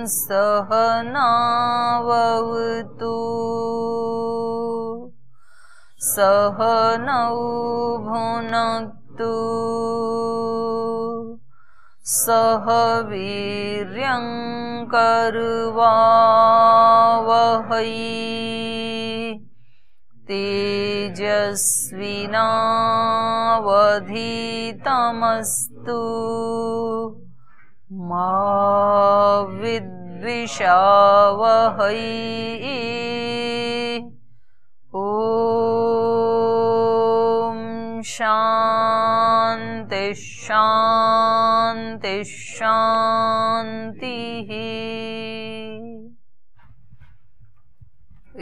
सहनावतु सहनौ भुनक्तु सह वीर्यं करवावहै तेजस्विनावधीतमस्तु मा विद्विषावहै। ॐ शान्ति शान्ति शान्तिः।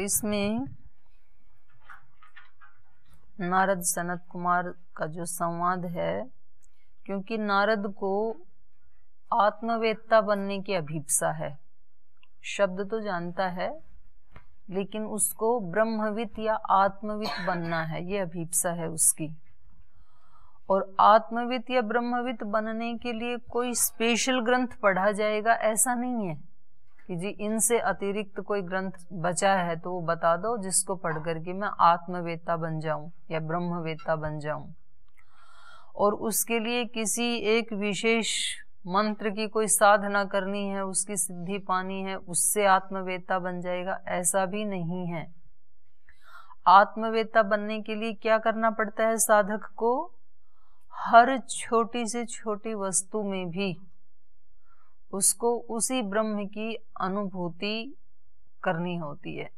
इसमें नारद सनत कुमार का जो संवाद है, क्योंकि नारद को आत्मवेत्ता बनने की अभिप्सा है, शब्द तो जानता है लेकिन उसको ब्रह्मविद या आत्मविद बनना है, ये अभिप्सा है उसकी। और आत्मविद या ब्रह्मविद बनने के लिए कोई स्पेशल ग्रंथ पढ़ा जाएगा ऐसा नहीं है कि जी इनसे अतिरिक्त कोई ग्रंथ बचा है तो वो बता दो जिसको पढ़ करके मैं आत्मवेत्ता बन जाऊं या ब्रह्मवेत्ता बन जाऊं। और उसके लिए किसी एक विशेष मंत्र की कोई साधना करनी है, उसकी सिद्धि पानी है, उससे आत्मवेत्ता बन जाएगा, ऐसा भी नहीं है। आत्मवेत्ता बनने के लिए क्या करना पड़ता है साधक को? हर छोटी से छोटी वस्तु में भी उसको उसी ब्रह्म की अनुभूति करनी होती है।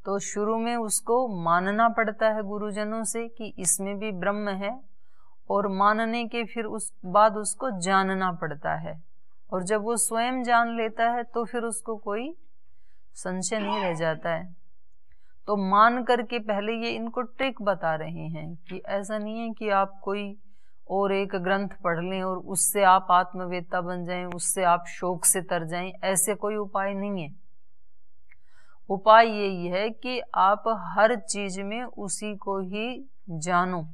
तो शुरू में उसको मानना पड़ता है गुरुजनों से कि इसमें भी ब्रह्म है, और मानने के फिर उस बाद उसको जानना पड़ता है। और जब वो स्वयं जान लेता है तो फिर उसको कोई संशय नहीं रह जाता है। तो मान करके पहले ये इनको ट्रिक बता रहे हैं कि ऐसा नहीं है कि आप कोई और एक ग्रंथ पढ़ लें और उससे आप आत्मवेत्ता बन जाएं, उससे आप शोक से तर जाएं, ऐसे कोई उपाय नहीं है। उपाय यही है कि आप हर चीज में उसी को ही जानो,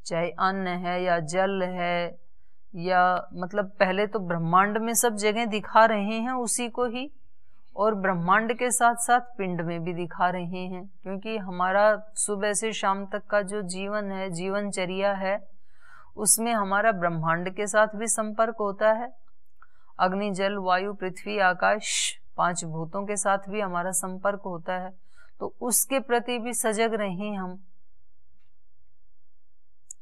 चाहे अन्न है या जल है या मतलब पहले तो ब्रह्मांड में सब जगह दिखा रहे हैं उसी को ही, और ब्रह्मांड के साथ साथ पिंड में भी दिखा रहे हैं, क्योंकि हमारा सुबह से शाम तक का जो जीवन है, जीवनचर्या है, उसमें हमारा ब्रह्मांड के साथ भी संपर्क होता है। अग्नि जल वायु पृथ्वी आकाश 5 भूतों के साथ भी हमारा संपर्क होता है। तो उसके प्रति भी सजग रहें हम,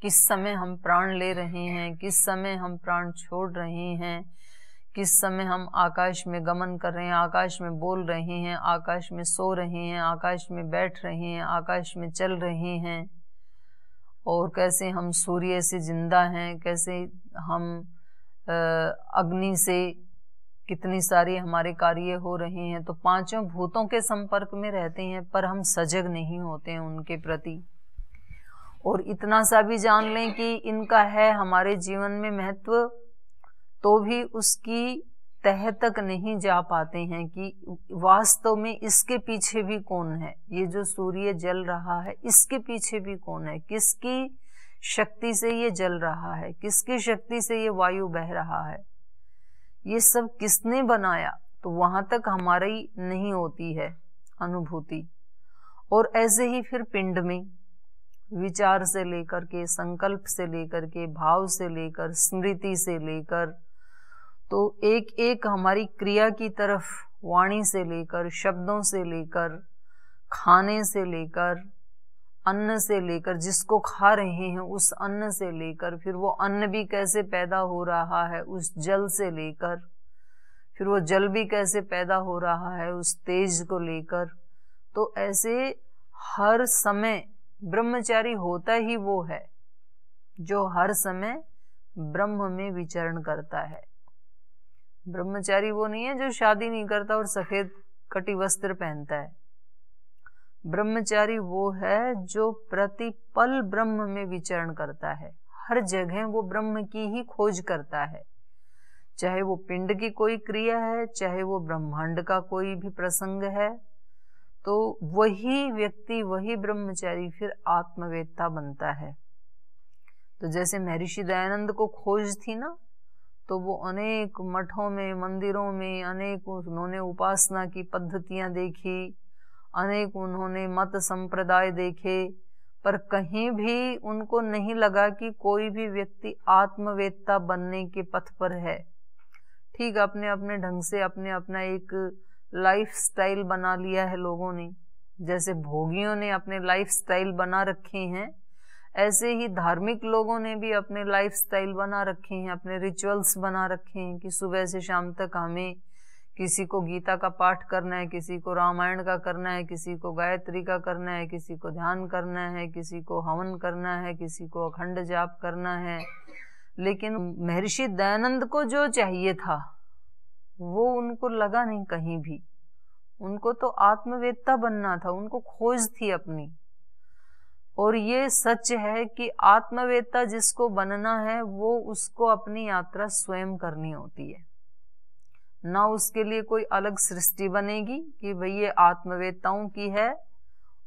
किस समय हम प्राण ले रहे हैं, किस समय हम प्राण छोड़ रहे हैं, किस समय हम आकाश में गमन कर रहे हैं, आकाश में बोल रहे हैं, आकाश में सो रहे हैं, आकाश में बैठ रहे हैं, आकाश में चल रहे हैं, और कैसे हम सूर्य से जिंदा हैं, कैसे हम अग्नि से कितनी सारी हमारे कार्य हो रहे हैं। तो 5 भूतों के संपर्क में रहते हैं पर हम सजग नहीं होते हैं उनके प्रति। और इतना सा भी जान लें कि इनका है हमारे जीवन में महत्व, तो भी उसकी तह तक नहीं जा पाते हैं कि वास्तव में इसके पीछे भी कौन है। ये जो सूर्य जल रहा है इसके पीछे भी कौन है, किसकी शक्ति से ये जल रहा है, किसकी शक्ति से ये वायु बह रहा है, ये सब किसने बनाया। तो वहां तक हमारी नहीं होती है अनुभूति। और ऐसे ही फिर पिंड में विचार से लेकर के, संकल्प से लेकर के, भाव से लेकर, स्मृति से लेकर, तो एक एक हमारी क्रिया की तरफ, वाणी से लेकर, शब्दों से लेकर, खाने से लेकर, अन्न से लेकर, जिसको खा रहे हैं उस अन्न से लेकर, फिर वो अन्न भी कैसे पैदा हो रहा है उस जल से लेकर, फिर वो जल भी कैसे पैदा हो रहा है उस तेज को लेकर। तो ऐसे हर समय ब्रह्मचारी होता ही वो है जो हर समय ब्रह्म में विचरण करता है। ब्रह्मचारी वो नहीं है जो शादी नहीं करता और सफेद कटी वस्त्र पहनता है। ब्रह्मचारी वो है जो प्रतिपल ब्रह्म में विचरण करता है, हर जगह वो ब्रह्म की ही खोज करता है। चाहे वो पिंड की कोई क्रिया है, चाहे वो ब्रह्मांड का कोई भी प्रसंग है, तो वही व्यक्ति, वही ब्रह्मचारी फिर आत्मवेत्ता बनता है। तो जैसे महर्षि दयानंद को खोज थी ना, तो वो अनेक मठों में, मंदिरों में अनेक उन्होंने उपासना की पद्धतियां देखी, अनेक उन्होंने मत संप्रदाय देखे, पर कहीं भी उनको नहीं लगा कि कोई भी व्यक्ति आत्मवेत्ता बनने के पथ पर है। ठीक अपने अपने ढंग से अपने अपना एक लाइफ स्टाइल बना लिया है लोगों ने। जैसे भोगियों ने अपने लाइफ स्टाइल बना रखे हैं, ऐसे ही धार्मिक लोगों ने भी अपने लाइफ स्टाइल बना रखे हैं, अपने रिचुअल्स बना रखे हैं कि सुबह से शाम तक हमें किसी को गीता का पाठ करना है, किसी को रामायण का करना है, किसी को गायत्री का करना है, किसी को ध्यान करना है, किसी को हवन करना है, किसी को अखंड जाप करना है। लेकिन महर्षि दयानंद को जो चाहिए था वो उनको लगा नहीं कहीं भी। उनको तो आत्मवेत्ता बनना था, उनको खोज थी अपनी। और ये सच है कि आत्मवेत्ता जिसको बनना है वो उसको अपनी यात्रा स्वयं करनी होती है, ना उसके लिए कोई अलग सृष्टि बनेगी कि भाई ये आत्मवेत्ताओं की है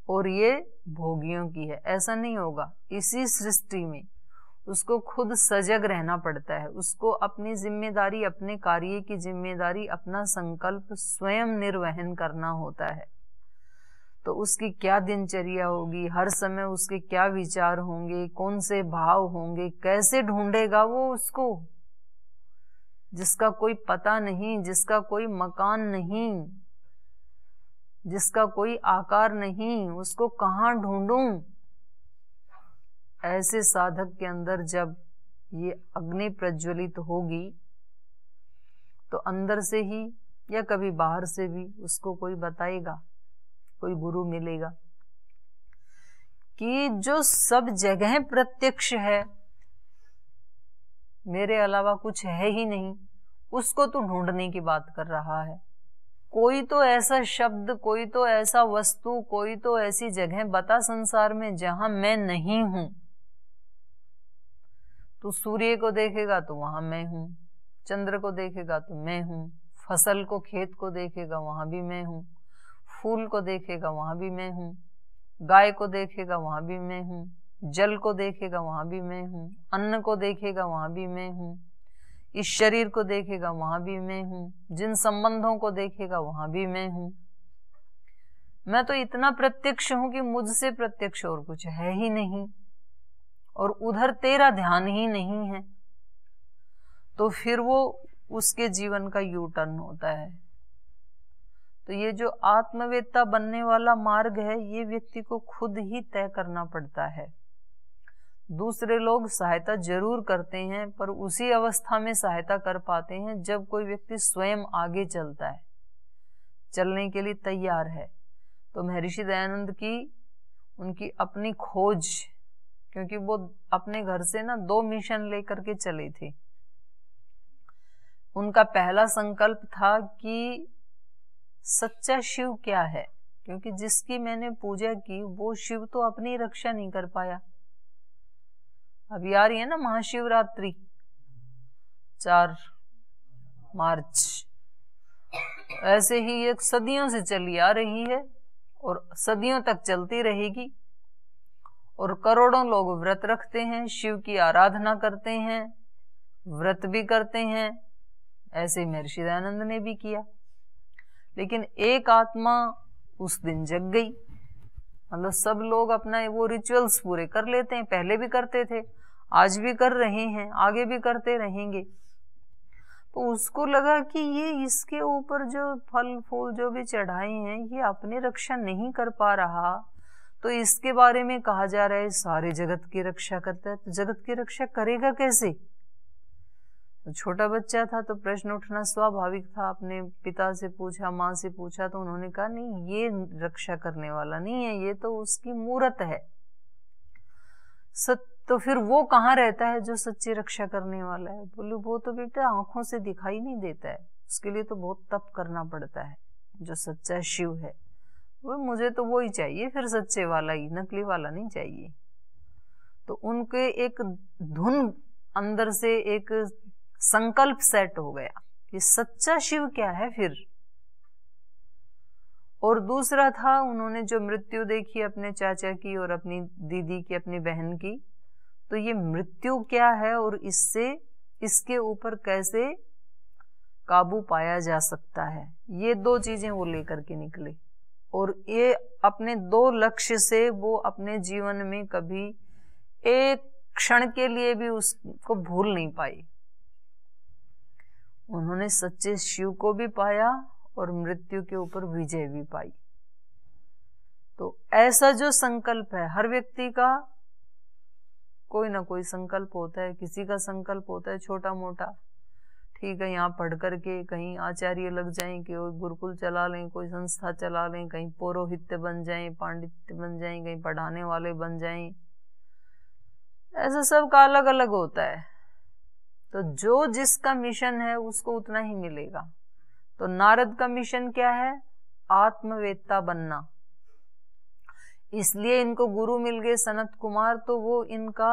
और ये भोगियों की है। ऐसा नहीं होगा। इसी सृष्टि में उसको खुद सजग रहना पड़ता है, उसको अपनी जिम्मेदारी, अपने कार्य की जिम्मेदारी, अपना संकल्प स्वयं निर्वहन करना होता है। तो उसकी क्या दिनचर्या होगी, हर समय उसके क्या विचार होंगे, कौन से भाव होंगे, कैसे ढूंढेगा वो उसको, जिसका कोई पता नहीं, जिसका कोई मकान नहीं, जिसका कोई आकार नहीं, उसको कहाँ ढूंढूं। ऐसे साधक के अंदर जब ये अग्नि प्रज्वलित होगी तो अंदर से ही या कभी बाहर से भी उसको कोई बताएगा, कोई गुरु मिलेगा कि जो सब जगह प्रत्यक्ष है, मेरे अलावा कुछ है ही नहीं, उसको तू ढूंढने की बात कर रहा है। कोई तो ऐसा शब्द, कोई तो ऐसा वस्तु, कोई तो ऐसी जगह बता संसार में जहां मैं नहीं हूं। तू सूर्य को देखेगा तो वहां मैं हूं, चंद्र को देखेगा तो मैं हूं, फसल को, खेत को देखेगा वहां भी मैं हूं, फूल को देखेगा वहां भी मैं हूं, गाय को देखेगा वहां भी मैं हूं, जल को देखेगा वहां भी मैं हूं, अन्न को देखेगा वहां भी मैं हूं, इस शरीर को देखेगा वहां भी मैं हूं, जिन संबंधों को देखेगा वहां भी मैं हूं। मैं तो इतना प्रत्यक्ष हूं कि मुझसे प्रत्यक्ष और कुछ है ही नहीं, और उधर तेरा ध्यान ही नहीं है। तो फिर वो उसके जीवन का यू टर्न होता है। तो ये जो आत्मवेत्ता बनने वाला मार्ग है, ये व्यक्ति को खुद ही तय करना पड़ता है। दूसरे लोग सहायता जरूर करते हैं, पर उसी अवस्था में सहायता कर पाते हैं जब कोई व्यक्ति स्वयं आगे चलता है, चलने के लिए तैयार है। तो महर्षि दयानंद की उनकी अपनी खोज, क्योंकि वो अपने घर से ना 2 मिशन लेकर के चले थे। उनका पहला संकल्प था कि सच्चा शिव क्या है, क्योंकि जिसकी मैंने पूजा की वो शिव तो अपनी रक्षा नहीं कर पाया। अभी आ रही है ना महाशिवरात्रि 4 मार्च, ऐसे ही एक सदियों से चली आ रही है और सदियों तक चलती रहेगी। और करोड़ों लोग व्रत रखते हैं, शिव की आराधना करते हैं, व्रत भी करते हैं। ऐसे महर्षि दयानंद ने भी किया। लेकिन एक आत्मा उस दिन जग गई। मतलब सब लोग अपना वो रिचुअल्स पूरे कर लेते हैं, पहले भी करते थे, आज भी कर रहे हैं, आगे भी करते रहेंगे। तो उसको लगा कि ये इसके ऊपर जो फल फूल जो भी चढ़ाए हैं ये अपनी रक्षा नहीं कर पा रहा, तो इसके बारे में कहा जा रहा है सारे जगत की रक्षा करता है, तो जगत की रक्षा करेगा कैसे? तो छोटा बच्चा था तो प्रश्न उठना स्वाभाविक था। अपने पिता से पूछा, माँ से पूछा, तो उन्होंने कहा नहीं, ये रक्षा करने वाला नहीं है, ये तो उसकी मूर्त है। तो फिर वो कहाँ रहता है जो सच्ची रक्षा करने वाला है? बोले वो तो बेटा आंखों से दिखाई नहीं देता है, उसके लिए तो बहुत तप करना पड़ता है। जो सच्चा शिव है वो, मुझे तो वो ही चाहिए, फिर सच्चे वाला ही, नकली वाला नहीं चाहिए। तो उनके एक धुन अंदर से एक संकल्प सेट हो गया कि सच्चा शिव क्या है फिर। और दूसरा था, उन्होंने जो मृत्यु देखी अपने चाचा की और अपनी दीदी की, अपनी बहन की, तो ये मृत्यु क्या है और इससे इसके ऊपर कैसे काबू पाया जा सकता है, ये दो चीजें वो लेकर के निकले। और ये अपने दो लक्ष्य से वो अपने जीवन में कभी एक क्षण के लिए भी उसको भूल नहीं पाए। उन्होंने सच्चे शिव को भी पाया और मृत्यु के ऊपर विजय भी पाई। तो ऐसा जो संकल्प है, हर व्यक्ति का कोई ना कोई संकल्प होता है। किसी का संकल्प होता है छोटा मोटा, ठीक है, यहाँ पढ़ करके कहीं आचार्य लग जाएं, कि गुरुकुल चला लें, कोई संस्था चला लें, कहीं पौरोहित्य बन जाएं, पांडित्य बन जाएं, कहीं पढ़ाने वाले बन जाएं। ऐसा सबका अलग अलग होता है। तो जो जिसका मिशन है उसको उतना ही मिलेगा। तो नारद का मिशन क्या है? आत्मवेत्ता बनना। इसलिए इनको गुरु मिल गए सनत कुमार। तो वो इनका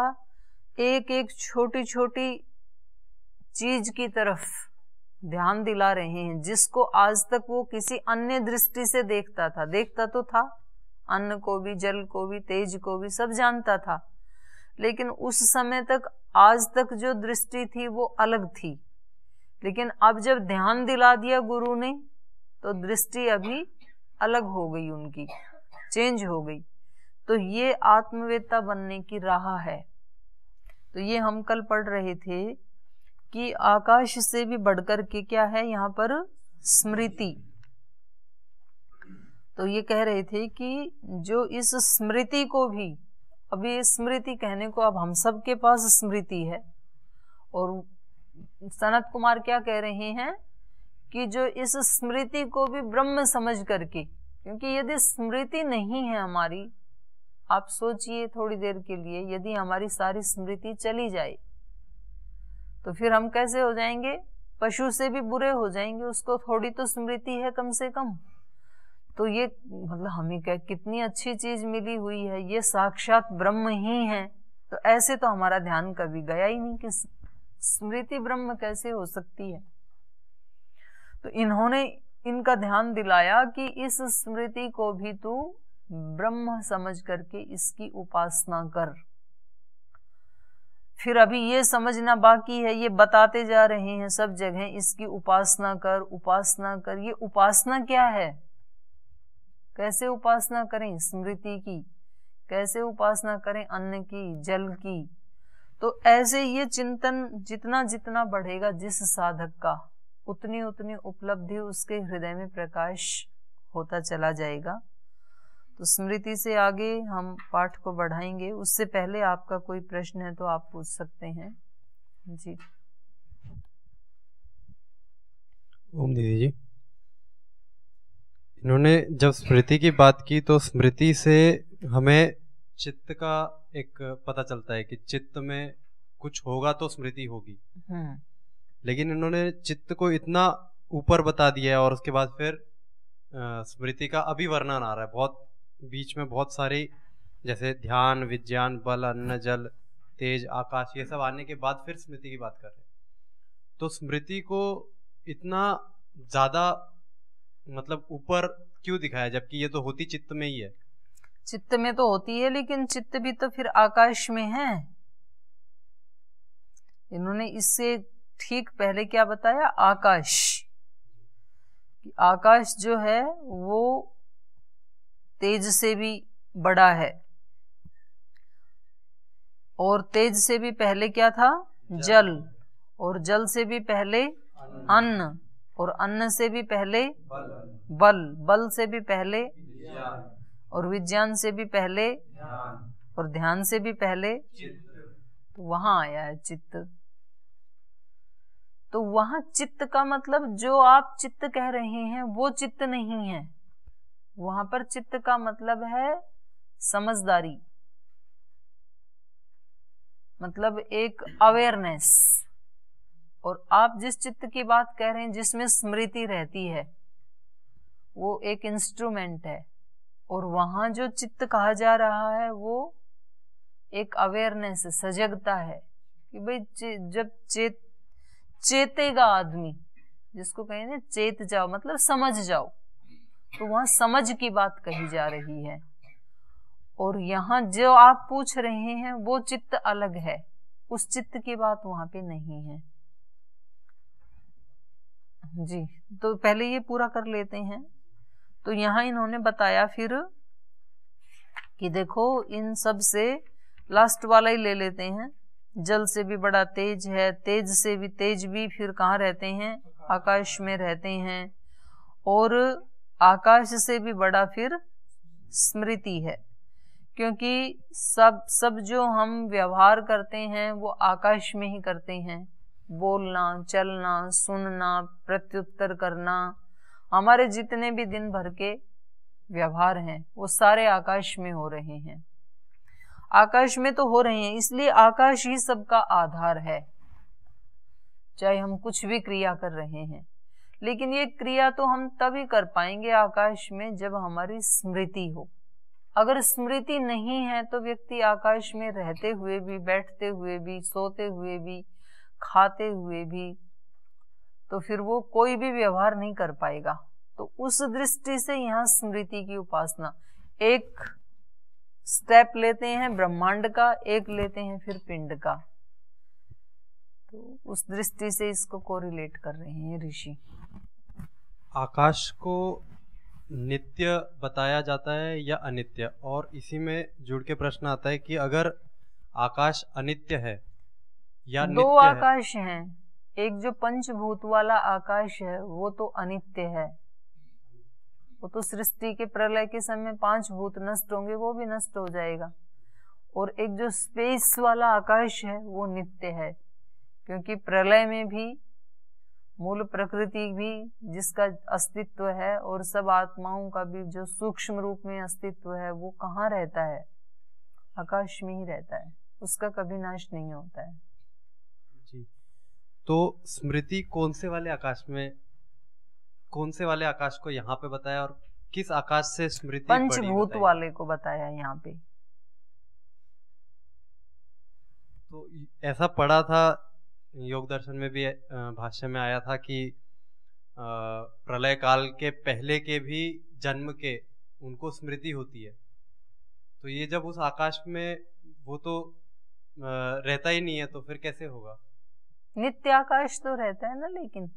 एक एक छोटी छोटी चीज की तरफ ध्यान दिला रहे हैं, जिसको आज तक वो किसी अन्य दृष्टि से देखता था। देखता तो था, अन्न को भी, जल को भी, तेज को भी, सब जानता था, लेकिन उस समय तक, आज तक जो दृष्टि थी वो अलग थी। लेकिन अब जब ध्यान दिला दिया गुरु ने, तो दृष्टि अभी अलग हो गई, उनकी चेंज हो गई। तो ये आत्मवेत्ता बनने की राह है। तो ये हम कल पढ़ रहे थे कि आकाश से भी बढ़कर के क्या है यहाँ पर? स्मृति। तो ये कह रहे थे कि जो इस स्मृति को भी, अभी स्मृति कहने को अब हम सब के पास स्मृति है, और सनत कुमार क्या कह रहे हैं कि जो इस स्मृति को भी ब्रह्म समझ करके, क्योंकि यदि स्मृति नहीं है हमारी, आप सोचिए थोड़ी देर के लिए, यदि हमारी सारी स्मृति चली जाए तो फिर हम कैसे हो जाएंगे? पशु से भी बुरे हो जाएंगे। उसको थोड़ी तो स्मृति है कम से कम। तो ये मतलब हमें क्या कितनी अच्छी चीज मिली हुई है, ये साक्षात ब्रह्म ही है। तो ऐसे तो हमारा ध्यान कभी गया ही नहीं कि स्मृति ब्रह्म कैसे हो सकती है। तो इन्होंने इनका ध्यान दिलाया कि इस स्मृति को भी तू ब्रह्म समझ करके इसकी उपासना कर। फिर अभी ये समझना बाकी है, ये बताते जा रहे हैं सब जगह, इसकी उपासना कर, उपासना कर। ये उपासना क्या है? कैसे उपासना करें स्मृति की? कैसे उपासना करें अन्न की, जल की? तो ऐसे ये चिंतन जितना जितना बढ़ेगा जिस साधक का, उतनी उतनी उपलब्धि उसके हृदय में प्रकाश होता चला जाएगा। तो स्मृति से आगे हम पाठ को बढ़ाएंगे। उससे पहले आपका कोई प्रश्न है तो आप पूछ सकते हैं जी। ओम दीदी जी, इन्होंने जब स्मृति की बात की तो स्मृति से हमें चित्त का एक पता चलता है कि चित्त में कुछ होगा तो स्मृति होगी। लेकिन इन्होंने चित्त को इतना ऊपर बता दिया है, और उसके बाद फिर स्मृति का अभी वर्णन आ रहा है। बहुत बीच में बहुत सारी, जैसे ध्यान, विज्ञान, बल, अन्न, जल, तेज, आकाश, ये सब आने के बाद फिर स्मृति की बात कर रहे हैं। तो स्मृति को इतना ज्यादा मतलब ऊपर क्यों दिखाया, जबकि ये तो होती चित्त में ही है? चित्त में तो होती है, लेकिन चित्त भी तो फिर आकाश में है। इन्होंने इससे ठीक पहले क्या बताया? आकाश। आकाश जो है वो तेज से भी बड़ा है, और तेज से भी पहले क्या था? जल, और जल से भी पहले अन्न, और अन्न से भी पहले बल, बल से भी पहले, और विज्ञान से भी पहले, और ध्यान से भी पहले। तो वहां आया है चित्त। तो वहां चित्त का मतलब जो आप चित्त कह रहे हैं वो चित्त नहीं है। वहां पर चित्त का मतलब है समझदारी, मतलब एक अवेयरनेस। और आप जिस चित्त की बात कह रहे हैं जिसमें स्मृति रहती है, वो एक इंस्ट्रूमेंट है। और वहां जो चित्त कहा जा रहा है वो एक अवेयरनेस है, सजगता है कि भाई जब चेतेगा आदमी, जिसको कहेंगे चेत जाओ, मतलब समझ जाओ, तो वहां समझ की बात कही जा रही है। और यहाँ जो आप पूछ रहे हैं वो चित्त अलग है, उस चित्त की बात वहां पे नहीं है। जी, तो पहले ये पूरा कर लेते हैं। तो यहाँ इन्होंने बताया फिर कि देखो इन सब से लास्ट वाला ही ले लेते हैं। जल से भी बड़ा तेज है, तेज से भी तेज भी फिर कहाँ रहते हैं? आकाश में रहते हैं। और आकाश से भी बड़ा फिर स्मृति है, क्योंकि सब जो हम व्यवहार करते हैं वो आकाश में ही करते हैं। बोलना, चलना, सुनना, प्रत्युत्तर करना, हमारे जितने भी दिन भर के व्यवहार हैं वो सारे आकाश में हो रहे हैं। आकाश में तो हो रहे हैं, इसलिए आकाश ही सबका आधार है। चाहे हम कुछ भी क्रिया कर रहे हैं, लेकिन ये क्रिया तो हम तभी कर पाएंगे आकाश में जब हमारी स्मृति हो। अगर स्मृति नहीं है तो व्यक्ति आकाश में रहते हुए भी, बैठते हुए भी, सोते हुए भी, खाते हुए भी, तो फिर वो कोई भी व्यवहार नहीं कर पाएगा। तो उस दृष्टि से यहाँ स्मृति की उपासना, एक स्टेप लेते हैं ब्रह्मांड का, एक लेते हैं फिर पिंड का। तो उस दृष्टि से इसको कोरिलेट कर रहे हैं ऋषि। आकाश को नित्य बताया जाता है या अनित्य? और इसी में जुड़ के प्रश्न आता है कि अगर आकाश अनित्य है या नित्य है? दो आकाश हैं। एक जो पंचभूत वाला आकाश है वो तो अनित्य है, वो तो सृष्टि के प्रलय के समय 5 भूत नष्ट होंगे, वो भी नष्ट हो जाएगा। और एक जो स्पेस वाला आकाश है वो नित्य है, क्योंकि प्रलय में भी मूल प्रकृति भी जिसका अस्तित्व है और सब आत्माओं का भी जो सूक्ष्म रूप में अस्तित्व है वो कहाँ रहता है? आकाश में ही रहता है, उसका कभी नाश नहीं होता है। जी, तो स्मृति कौन से वाले आकाश को यहाँ पे बताया और किस आकाश से स्मृति? पंचभूत वाले को बताया यहाँ पे। तो ऐसा पढ़ा था योग दर्शन में भी, भाष्य में आया था कि प्रलय काल के पहले के भी जन्म के उनको स्मृति होती है। तो ये जब उस आकाश में वो तो रहता ही नहीं है, तो फिर कैसे होगा? नित्य आकाश तो रहता है ना, लेकिन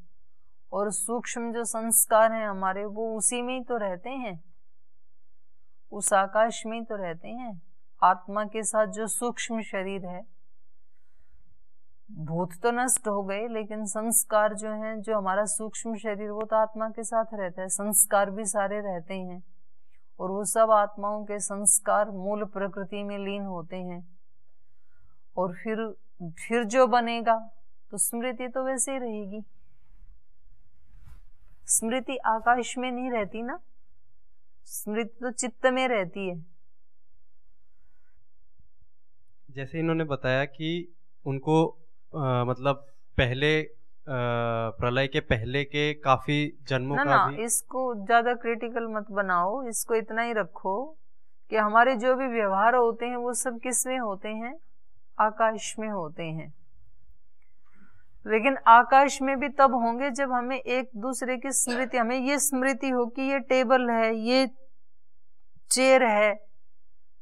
और सूक्ष्म जो संस्कार हैं हमारे वो उसी में ही तो रहते हैं, उस आकाश में ही तो रहते हैं। आत्मा के साथ जो सूक्ष्म शरीर है, भूत तो नष्ट हो गए, लेकिन संस्कार जो हैं, जो हमारा सूक्ष्म शरीर वो तो आत्मा के साथ रहता है, संस्कार भी सारे रहते हैं। और वो सब आत्माओं के संस्कार मूल प्रकृति में लीन होते हैं। और फिर जो बनेगा तो स्मृति तो वैसे ही रहेगी। स्मृति आकाश में नहीं रहती ना, स्मृति तो चित्त में रहती है। जैसे इन्होंने बताया कि उनको मतलब पहले प्रलय के पहले के काफी जन्मों का भी। इसको ज्यादा क्रिटिकल मत बनाओ, इसको इतना ही रखो कि हमारे जो भी व्यवहार होते हैं वो सब किस में होते हैं? आकाश में होते हैं। लेकिन आकाश में भी तब होंगे जब हमें एक दूसरे की स्मृति, हमें ये स्मृति हो कि ये टेबल है, ये चेयर है,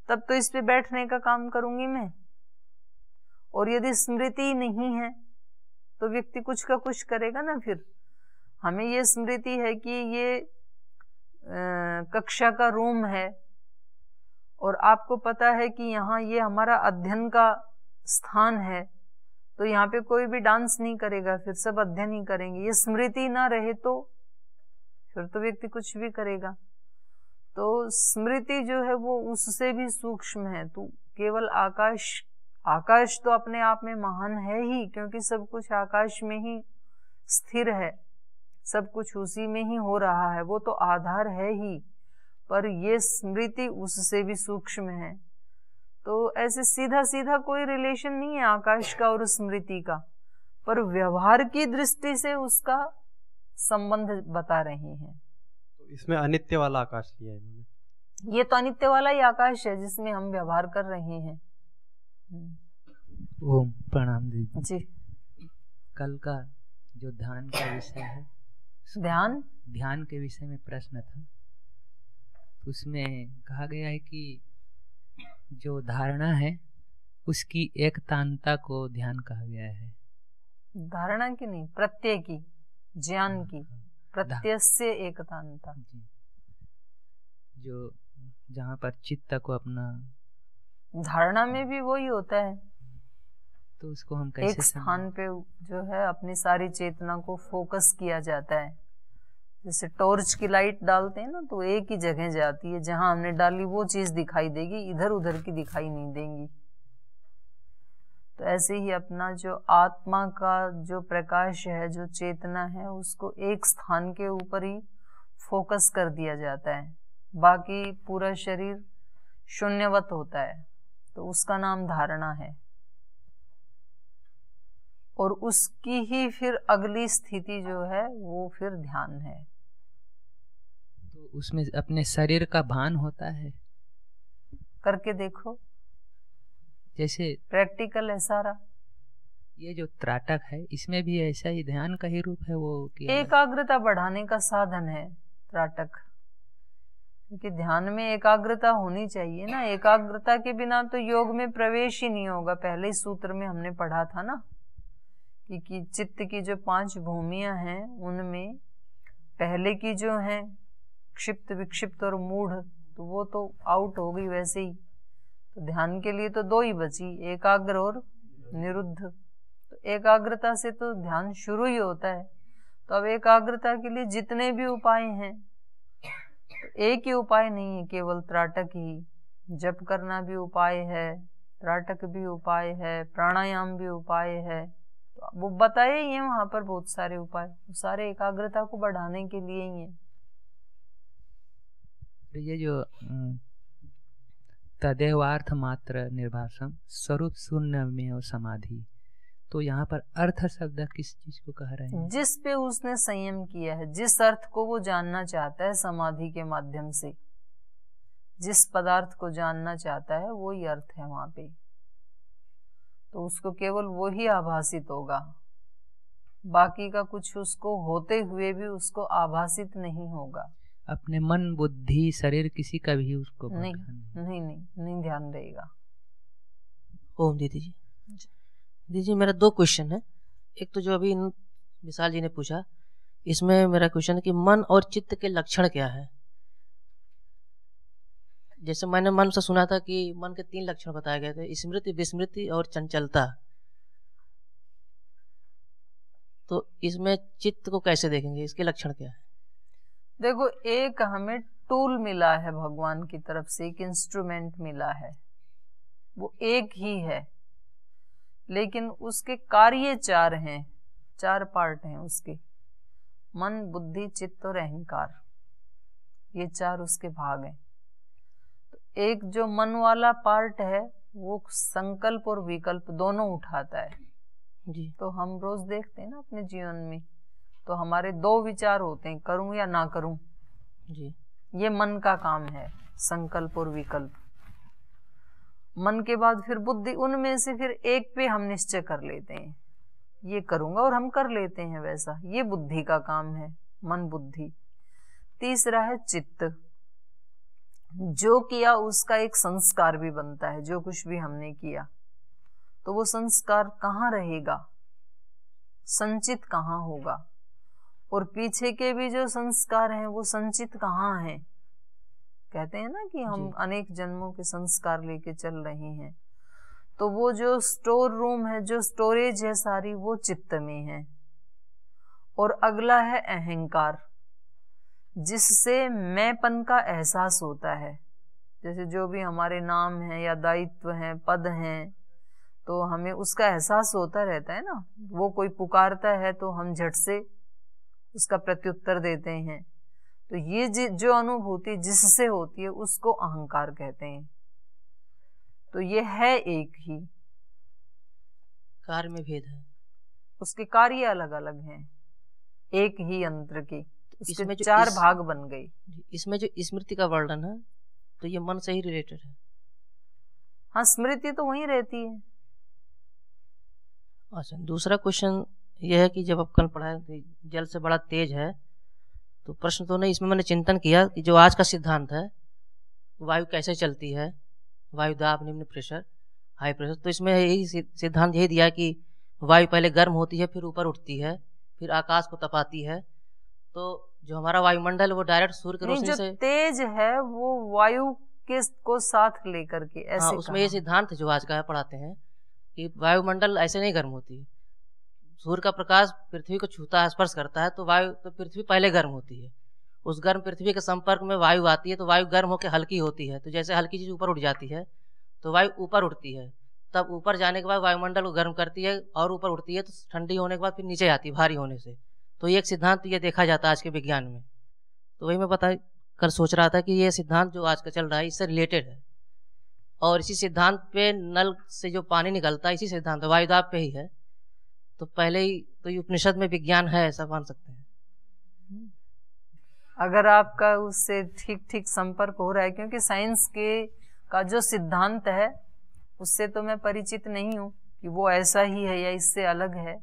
तब तो इस पे बैठने का काम करूंगी मैं। और यदि स्मृति नहीं है तो व्यक्ति कुछ का कुछ करेगा ना। फिर हमें ये स्मृति है कि ये कक्षा का रूम है और आपको पता है कि यहाँ ये हमारा अध्ययन का स्थान है, तो यहाँ पे कोई भी डांस नहीं करेगा, फिर सब अध्ययन ही करेंगे। ये स्मृति ना रहे तो फिर तो व्यक्ति कुछ भी करेगा। तो स्मृति जो है वो उससे भी सूक्ष्म है। तो केवल आकाश तो अपने आप में महान है ही, क्योंकि सब कुछ आकाश में ही स्थिर है, सब कुछ उसी में ही हो रहा है, वो तो आधार है ही। पर ये स्मृति उससे भी सूक्ष्म है। तो ऐसे सीधा सीधा कोई रिलेशन नहीं है आकाश का और स्मृति का, पर व्यवहार की दृष्टि से उसका संबंध बता रहे हैं। तो इसमें अनित्य वाला आकाश लिया है इन्होंने। ये तो अनित्य वाला ही आकाश है जिसमें हम व्यवहार कर रहे हैं। ओम प्रणाम दीदी जी। कल का जो ध्यान का विषय है, ध्यान के विषय में प्रश्न था, तो उसमें कहा गया है कि जो धारणा है उसकी एकतांता को ध्यान कहा गया है। धारणा की नहीं, प्रत्यय की। ज्ञान की, प्रत्यस्य एकतांता, जो जहाँ पर चित्त को अपना धारणा में भी वही होता है। तो उसको हम कैसे एक स्थान पे जो है अपनी सारी चेतना को फोकस किया जाता है। जैसे टॉर्च की लाइट डालते हैं ना, तो एक ही जगह जाती है, जहां हमने डाली वो चीज दिखाई देगी, इधर उधर की दिखाई नहीं देंगी। तो ऐसे ही अपना जो आत्मा का जो प्रकाश है, जो चेतना है, उसको एक स्थान के ऊपर ही फोकस कर दिया जाता है, बाकी पूरा शरीर शून्यवत होता है। तो उसका नाम धारणा है। और उसकी ही फिर अगली स्थिति जो है वो फिर ध्यान है। तो उसमें अपने शरीर का भान होता है। करके देखो, जैसे प्रैक्टिकल है सारा। ये जो त्राटक है, इसमें भी ऐसा ही ध्यान का ही रूप है वो, एकाग्रता बढ़ाने का साधन है त्राटक, क्योंकि ध्यान में एकाग्रता होनी चाहिए ना। एकाग्रता के बिना तो योग में प्रवेश ही नहीं होगा। पहले सूत्र में हमने पढ़ा था ना कि चित्त की जो 5 भूमियां हैं, उनमें पहले की जो है क्षिप्त, विक्षिप्त और मूढ़, तो वो तो आउट हो गई वैसे ही। तो ध्यान के लिए तो 2 ही बची, एकाग्र और निरुद्ध। तो एकाग्रता से तो ध्यान शुरू ही होता है। तो अब एकाग्रता के लिए जितने भी उपाय हैं, तो एक ही उपाय नहीं है केवल त्राटक ही। जप करना भी उपाय है, त्राटक भी उपाय है, प्राणायाम भी उपाय है। तो वो बताए ही है वहां पर बहुत सारे उपाय, सारे एकाग्रता को बढ़ाने के लिए ही है। ये जो तदेवार्थ मात्र निर्भासम स्वरूप शून्य में समाधि, तो यहाँ पर अर्थ शब्द किस चीज को कह रहे हैं? जिस पे उसने संयम किया है, जिस अर्थ को वो जानना चाहता है समाधि के माध्यम से, जिस पदार्थ को जानना चाहता है वही अर्थ है वहां पे। तो उसको केवल वही आभासित होगा, बाकी का कुछ उसको होते हुए भी उसको आभासित नहीं होगा। अपने मन, बुद्धि, शरीर किसी का भी उसको नहीं ध्यान रहेगा। ओम दीदी जी मेरा 2 क्वेश्चन है। एक तो जो अभी विशाल जी ने पूछा, इसमें मेरा क्वेश्चन है कि मन और चित्त के लक्षण क्या है। जैसे मैंने मन से सुना था कि मन के 3 लक्षण बताए गए थे, स्मृति, विस्मृति और चंचलता। तो इसमें चित्त को कैसे देखेंगे, इसके लक्षण क्या है? देखो, एक हमें टूल मिला है भगवान की तरफ से, एक इंस्ट्रूमेंट मिला है, वो एक ही है, लेकिन उसके कार्य 4 हैं, 4 पार्ट हैं उसके। मन, बुद्धि, चित्त और अहंकार, ये 4 उसके भाग हैं। तो एक जो मन वाला पार्ट है वो संकल्प और विकल्प दोनों उठाता है जी। तो हम रोज देखते हैं ना अपने जीवन में, तो हमारे 2 विचार होते हैं, करूं या ना करूं जी। ये मन का काम है, संकल्प और विकल्प। मन के बाद फिर बुद्धि, उनमें से फिर एक पे हम निश्चय कर लेते हैं, ये करूंगा, और हम कर लेते हैं वैसा। ये बुद्धि का काम है, मन बुद्धि। तीसरा है चित्त, जो किया उसका एक संस्कार भी बनता है। जो कुछ भी हमने किया तो वो संस्कार कहाँ रहेगा, संचित कहाँ होगा, और पीछे के भी जो संस्कार हैं वो संचित कहाँ हैं। कहते हैं ना कि हम अनेक जन्मों के संस्कार लेके चल रहे हैं, तो वो जो स्टोर रूम है, जो स्टोरेज है सारी, वो चित्त में है। और अगला है अहंकार, जिससे मैंपन का एहसास होता है। जैसे जो भी हमारे नाम है या दायित्व हैं, पद हैं, तो हमें उसका एहसास होता रहता है ना। वो कोई पुकारता है तो हम झट से उसका प्रत्युत्तर देते हैं। तो ये जो अनुभूति जिससे होती है उसको अहंकार कहते हैं। तो ये है एक ही, कार्य में भेद है, उसके कार्य अलग अलग हैं, एक ही यंत्र के। इसमें 4 भाग बन गए। इसमें जो स्मृति का वर्णन है, तो ये मन से ही रिलेटेड है। हाँ, स्मृति तो वहीं रहती है। अच्छा, दूसरा क्वेश्चन यह है कि जब आप कल पढ़ा जल से बड़ा तेज है, तो प्रश्न तो नहीं, इसमें मैंने चिंतन किया कि जो आज का सिद्धांत है, वायु कैसे चलती है, वायु दाब, निम्न प्रेशर, हाई प्रेशर, तो इसमें यही सिद्धांत यही दिया कि वायु पहले गर्म होती है फिर ऊपर उठती है, फिर आकाश को तपाती है। तो जो हमारा वायुमंडल वो डायरेक्ट सूर्य की रोशनी से, तेज है वो वायु के को साथ लेकर के ऐसे। हाँ, उसमें ये सिद्धांत जो आज का पढ़ाते हैं कि वायुमंडल ऐसे नहीं गर्म होती है। सूर्य का प्रकाश पृथ्वी को छूता है, स्पर्श करता है, तो पृथ्वी पहले गर्म होती है। उस गर्म पृथ्वी के संपर्क में वायु आती है, तो वायु गर्म होकर हल्की होती है। तो जैसे हल्की चीज ऊपर उठ जाती है तो वायु ऊपर उठती है, तब ऊपर जाने के बाद वायुमंडल को गर्म करती है और ऊपर उठती है, तो ठंडी होने के बाद फिर नीचे आती है भारी होने से। तो ये एक सिद्धांत ये देखा जाता है आज के विज्ञान में। तो वही मैं कल सोच रहा था कि ये सिद्धांत जो आज का चल रहा है इससे रिलेटेड है, और इसी सिद्धांत पे नल से जो पानी निकलता है इसी सिद्धांत वायुदाब पे ही है। तो पहले ही तो ये उपनिषद में विज्ञान है, ऐसा मान सकते हैं अगर आपका उससे ठीक संपर्क हो रहा है। क्योंकि साइंस के का जो सिद्धांत है उससे तो मैं परिचित नहीं हूँ कि वो ऐसा ही है या इससे अलग है,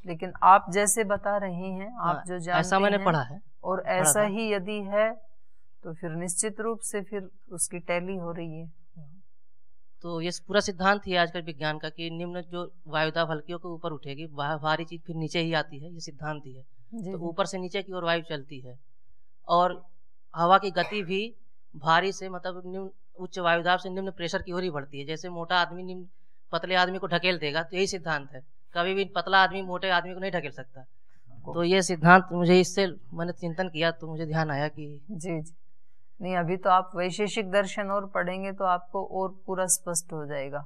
लेकिन आप जैसे बता रहे हैं, आप जो जानते ऐसा मैंने हैं, पढ़ा है और ऐसा ही यदि है तो फिर निश्चित रूप से फिर उसकी टैली हो रही है। तो ये पूरा सिद्धांत ही आजकल विज्ञान का कि निम्न जो वायुदाब हल्कियों के ऊपर उठेगी, भारी चीज फिर नीचे ही आती है, ये सिद्धांत ही है। तो ऊपर से नीचे की ओर वायु चलती है, और हवा की गति भी भारी से मतलब निम्न उच्च वायुदाब से निम्न प्रेशर की ओर ही बढ़ती है। जैसे मोटा आदमी निम्न पतले आदमी को ढकेल देगा, तो यही सिद्धांत है। कभी भी पतला आदमी मोटे आदमी को नहीं ढकेल सकता। तो ये सिद्धांत मुझे इससे मैंने चिंतन किया तो मुझे ध्यान आया कि जी नहीं, अभी तो आप वैशेषिक दर्शन और पढ़ेंगे तो आपको और पूरा स्पष्ट हो जाएगा।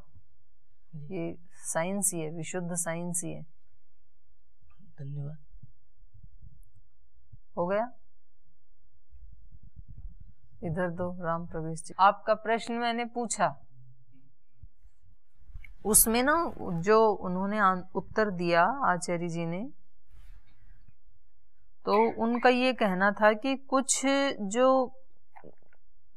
ये साइंस ही है, विशुद्ध साइंस ही है। धन्यवाद। हो गया? इधर दो राम प्रवेश जी, आपका प्रश्न मैंने पूछा, उसमें ना जो उन्होंने उत्तर दिया आचार्य जी ने, तो उनका ये कहना था कि कुछ जो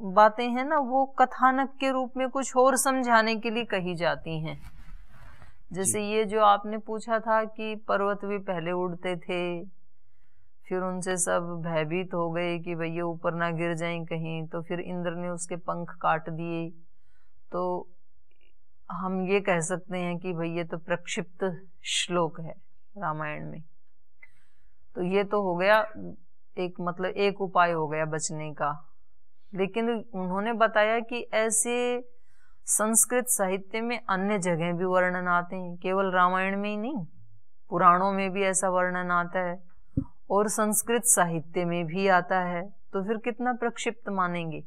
बातें हैं ना वो कथानक के रूप में कुछ और समझाने के लिए कही जाती हैं। जैसे ये जो आपने पूछा था कि पर्वत भी पहले उड़ते थे, फिर उनसे सब भयभीत हो गए कि भई ये ऊपर ना गिर जाएं कहीं, तो फिर इंद्र ने उसके पंख काट दिए। तो हम ये कह सकते हैं कि भई ये तो प्रक्षिप्त श्लोक है रामायण में। तो ये तो हो गया एक, मतलब एक उपाय हो गया बचने का। लेकिन उन्होंने बताया कि ऐसे संस्कृत साहित्य में अन्य जगह भी वर्णन आते हैं, केवल रामायण में ही नहीं, पुराणों में भी ऐसा वर्णन आता है और संस्कृत साहित्य में भी आता है। तो फिर कितना प्रक्षिप्त मानेंगे?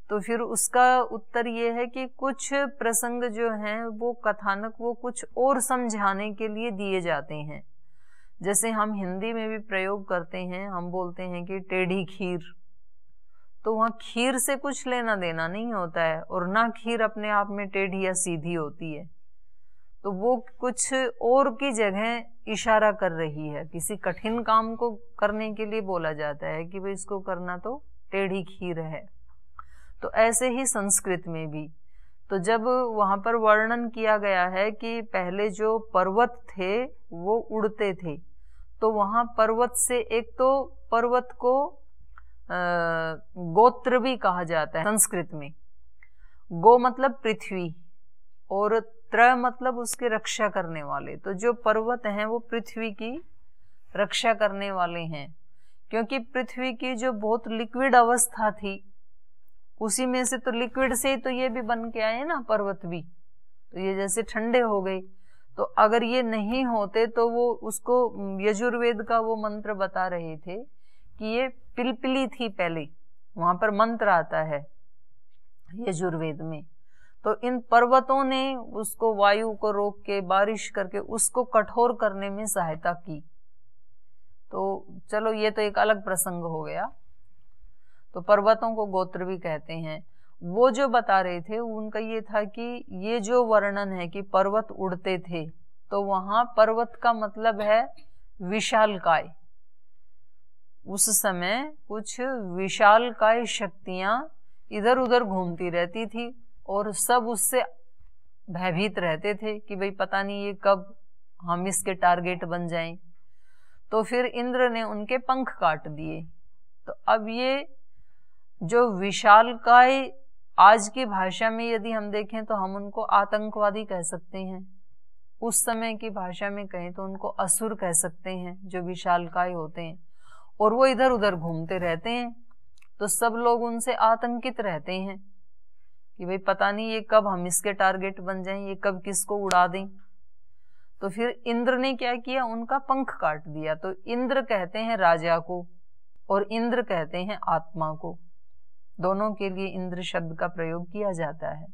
तो फिर उसका उत्तर ये है कि कुछ प्रसंग जो हैं वो कथानक वो कुछ और समझाने के लिए दिए जाते हैं। जैसे हम हिंदी में भी प्रयोग करते हैं, हम बोलते हैं कि टेढ़ी खीर, तो वहाँ खीर से कुछ लेना देना नहीं होता है, और ना खीर अपने आप में टेढ़ी या सीधी होती है। तो वो कुछ और की जगह इशारा कर रही है, किसी कठिन काम को करने के लिए बोला जाता है कि भाई इसको करना तो टेढ़ी खीर है। तो ऐसे ही संस्कृत में भी, तो जब वहां पर वर्णन किया गया है कि पहले जो पर्वत थे वो उड़ते थे, तो वहां पर्वत से एक तो पर्वत को गोत्र भी कहा जाता है संस्कृत में। गो मतलब पृथ्वी और त्र मतलब उसकी रक्षा करने वाले। तो जो पर्वत हैं वो पृथ्वी की रक्षा करने वाले हैं, क्योंकि पृथ्वी की जो बहुत लिक्विड अवस्था थी उसी में से तो लिक्विड से ही तो ये भी बन के आए ना पर्वत भी। तो ये जैसे ठंडे हो गए, तो अगर ये नहीं होते तो वो उसको यजुर्वेद का वो मंत्र बता रहे थे कि ये पिलपिली थी पहले, वहां पर मंत्र आता है यजुर्वेद में। तो इन पर्वतों ने उसको वायु को रोक के बारिश करके उसको कठोर करने में सहायता की। तो चलो ये तो एक अलग प्रसंग हो गया। तो पर्वतों को गोत्र भी कहते हैं। वो जो बता रहे थे उनका ये था कि ये जो वर्णन है कि पर्वत उड़ते थे, तो वहां पर्वत का मतलब है विशालकाय। उस समय कुछ विशालकाय शक्तियां इधर उधर घूमती रहती थी और सब उससे भयभीत रहते थे कि भाई पता नहीं ये कब हम इसके टारगेट बन जाएं। तो फिर इंद्र ने उनके पंख काट दिए। तो अब ये जो विशालकाय आज की भाषा में यदि हम देखें तो हम उनको आतंकवादी कह सकते हैं, उस समय की भाषा में कहें तो उनको असुर कह सकते हैं, जो विशालकाय होते हैं, और वो इधर उधर घूमते रहते हैं। तो सब लोग उनसे आतंकित रहते हैं कि भाई पता नहीं ये कब हम इसके टारगेट बन जाएं, ये कब किसको उड़ा दें। तो फिर इंद्र ने क्या किया, उनका पंख काट दिया। तो इंद्र कहते हैं राजा को और इंद्र कहते हैं आत्मा को, दोनों के लिए इंद्र शब्द का प्रयोग किया जाता है।